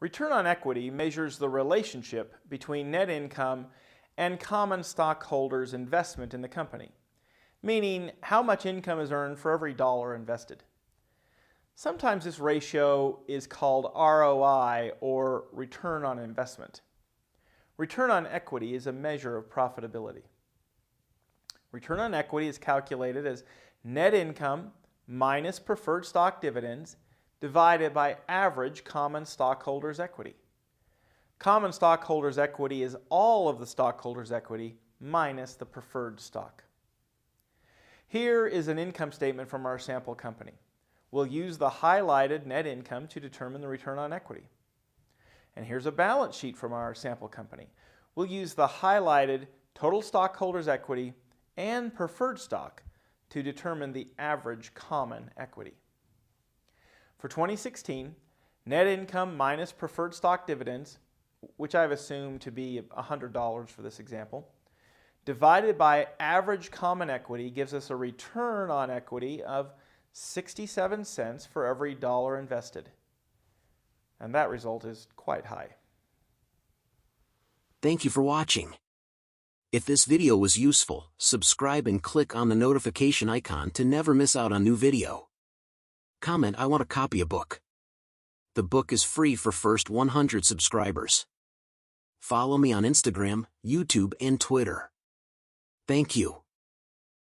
Return on equity measures the relationship between net income and common stockholders' investment in the company, meaning how much income is earned for every dollar invested. Sometimes this ratio is called ROI, or return on investment. Return on equity is a measure of profitability. Return on equity is calculated as net income minus preferred stock dividends divided by average common stockholders' equity. Common stockholders' equity is all of the stockholders' equity minus the preferred stock. Here is an income statement from our sample company. We'll use the highlighted net income to determine the return on equity. And here's a balance sheet from our sample company. We'll use the highlighted total stockholders' equity and preferred stock to determine the average common equity. For 2016, net income minus preferred stock dividends, which I've assumed to be $100 for this example, divided by average common equity gives us a return on equity of 67 cents for every dollar invested. And that result is quite high. Thank you for watching. If this video was useful, subscribe and click on the notification icon to never miss out on new video. Comment, "I want to copy a book." The book is free for first 100 subscribers. Follow me on Instagram, YouTube, and Twitter. Thank you.